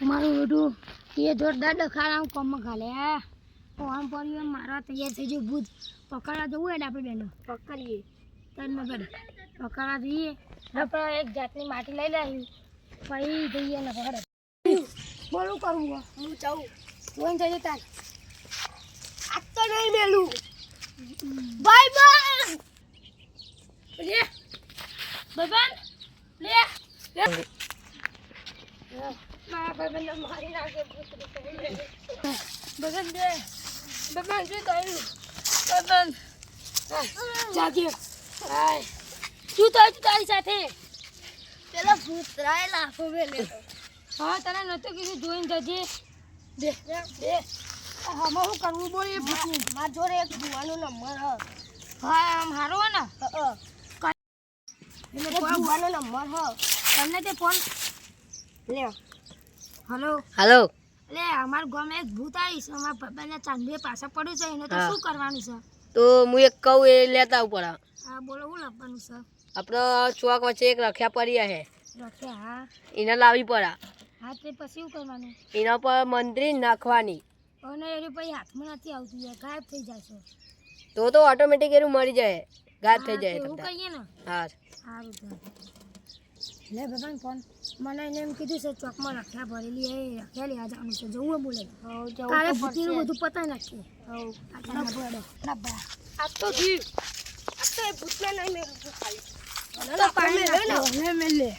મારું બેટું એ જોરદાર ડખાડા કોમમાં ખાલે આમ પડ્યું મારવા તૈયાર થઈ ગયું ભૂત પકડવા જવું હોય ને આપણે બેનો પકડીએ તને નગર પકડવા જઈએ આપણે એક જાતની માટી લઈ લાવી પછી જઈએ ને પકડે બોલું કરવું હું જાઉં જોઈને જઈએ તાર આજ તો નહીં મેલું બાય બાય લે બબન લે મારા ભાઈબંધ મારી નાખે બગન દે બગન શું થયું બગન જાગે હાય શું થયું તારી સાથે પેલા ભૂતરાય લાફો મેલે હા તને નતો કીધું જોઈને જજે દે દે આમાં શું કરવું બોલી માર જોડે એક ભૂવાનો નંબર હા મારો ને એટલે ભૂવાનો નંબર તમને તે ફોન લે हेलो हेलो ले हमार गांव में एक भूत आई है हमार बने चांदे पासा पड़ू છે એને તો શું કરવાનું છે તો હું એક કહું એ લેતા આવું પડા હા બોલો હું લાવવાનું છે આપણો ચોક વચ્ચે એક રખ્યા પડ્યા છે રખ્યા હા એને લાવી પડા હા તે પછી શું કરવાનું એના પર મંત્રી નાખવાની અને એ પછી હાથમાં નથી આવતું યાર ગાયબ થઈ જાય છે તો ઓટોમેટિક એનું મરી જાય ગાયબ થઈ જાય એવું કહીએ ને હા સારું તો લે બાબા ફોન મને એને એમ કીધું છે ચોકમાં રખ્યા ભરેલી એ રખ્યા લેવા જવાનું છે જવું બોલે કાલે ભૂતીનું બધું પતાવી નાખીએ આ તો જી આ તો એ ભૂતને નહીં મેળવું ખાલી તો પાણી લે ને મેલે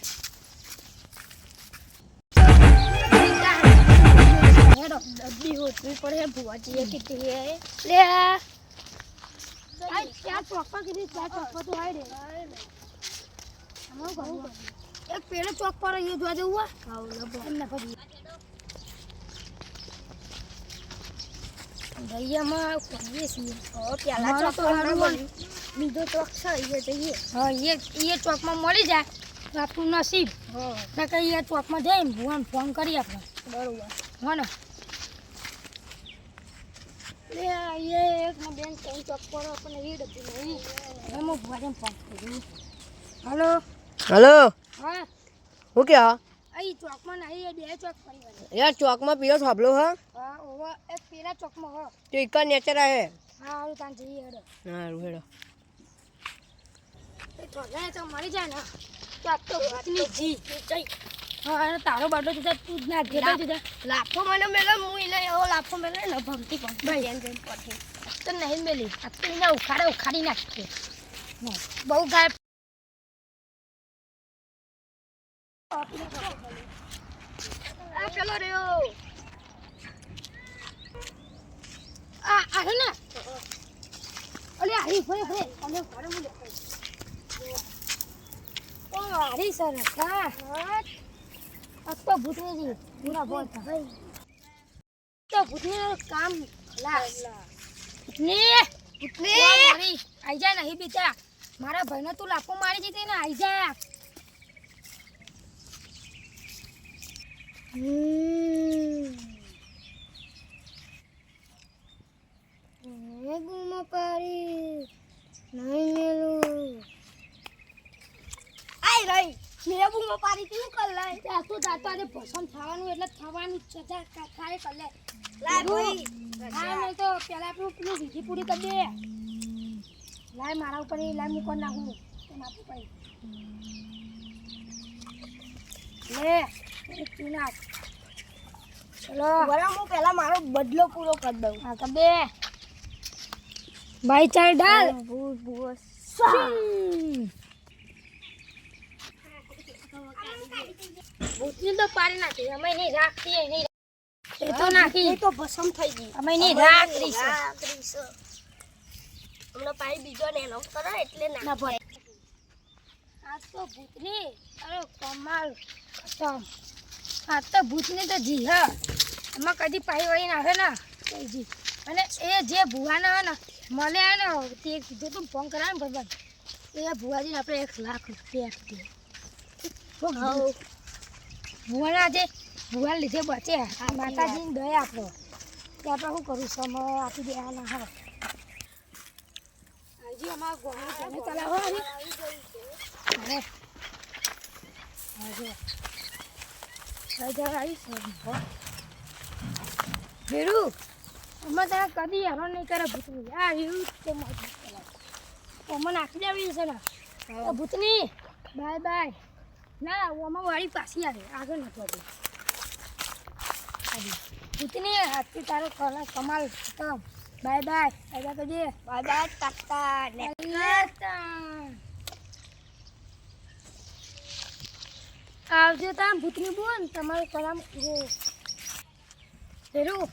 હેડો ડબ્બી હોતી પડે ભુવાજી કીધી લે આ ક્યાં ચોકમાં કીધી ક્યાં ચોકમાં તો આય રે એક પેલો ચોક પર એ જોવા જવું એમને પછી દરિયામાં કરીએ છીએ પેલા ચોક બીજો ચોક છે એ જઈએ હા એ ચોકમાં મળી જાય તો આપણું નસીબ ને કઈ એ ચોકમાં જઈને ભુવાને ફોન કરીએ આપણે બરોબર હા ને એ એક ને બેન ચોક પર આપણને એ ડબ્બી નહીં એમાં ભુવાને ફોન કરી હલો हेलो હા હું કે હા અહીં ચોકમાં નહીં એ બે ચોક ફરી यार चौक में पीलो थाबलो है હા ઓવા એક પેલા ચોકમાં હો तो इका नेचर है હા હારું તાન જઈએ હેડો हां रुहेड़ो એ થોડા તો મરી જાય ને તો આ તો વાતની જી જઈ હા તારો બાડો તું તું જ ના ઘેર તું લાફો મને મેલે હું એને એવો લાફો મેલે ને ભમતી ભાઈ એમ જેમ પઠી તો નહીં મેલી આ તો એને ઉખાડી નાખીએ બહુ ગાય આ પેલો રહ્યો આ હે ને અલે આરી ફરે ફરે અમે ઘરે મુલે ઓ આરી સર હા આ તો ભૂતની પૂરા બોલ ભાઈ તો ભૂતની કામ લાસ ભૂતની મારી આઈ જા નહીં બેટા મારા ભાઈને તું લાફો મારી દીધી ને આઈ જા ગુમો પારી નહીં મેલું આઈ રહી મેં ગુમો પારી કેવું કર લાય ત્યાં તો આજે પસંદ થવાનું એટલે થવાનું જ છે કારે કર લે લાય ભાઈ હા નહીં તો પેલા આપણું પેલું વિધિ પૂરી કરી દે લાય મારા ઉપર એ લાય મૂકો નાખું તો નાખું ભાઈ લે તું નાખ ચલો બરાબર હું પેલા મારો બદલો પૂરો કરી દઉં હા કર દે ભાઈ ચાલ ડાલ ભૂસ ભૂતની તો પાડી નાખી અમે નહીં રાખીએ નહીં એ તો નાખી એ તો ભસમ થઈ ગઈ અમે નહીં રાખી હમણાં પાઈ બીજો નેનો કરો એટલે ના ભરે આ તો ભૂતની અરે કમાલ ખતમ આ તો ભૂતની તો જી હા એમાં કદી પાઈ વળી નાખે ને જી અને એ જે ભુવાના હોય ને મને આવે ને તે કીધું તું ફોન કરાવે ને બરાબર એ ભુવાજીને આપણે 1 લાખ રૂપિયા આપીએ ભુવાના જે ભુવા લીધે બચે આ માતાજીની દયા આપણો ત્યાં પણ શું કરું સમય આપી દેવાના હા હજી અમારા ગોળનું તેને ચલાવો હવે ભેરું અમે તને કદી હેરાન નહીં કરે ભૂતની આ એવું તો મને નાખી દેવી છે ને ભૂતની બાય બાય ના આમાં વાળી પાછી આવે આગળ નથી આવતી ભૂતની હાથથી તારો કમાલ ખતમ બાય બાય બાય તો જે બાય બાય કાકા આવજો તમે ભૂતની બોલ તમારું કલામ પૂરો ફેરું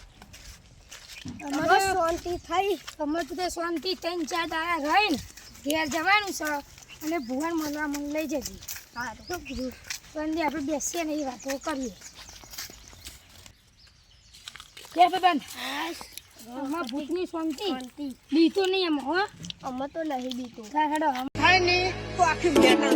અમારે શાંતિ થઈ અમે તો શાંતિ 3-4 દાડા રહીને ઘેર જવાનું છે અને ભુવન મળવા મને લઈ જજે હા તો કીધું પણ આપણે બેસીએ ને એ વાતો કરીએ કે બેન અમારા ભૂતની શાંતિ બીતું નહીં એમાં હો અમે તો નહીં બીતું હેડો થાય ને તો આખી મેટર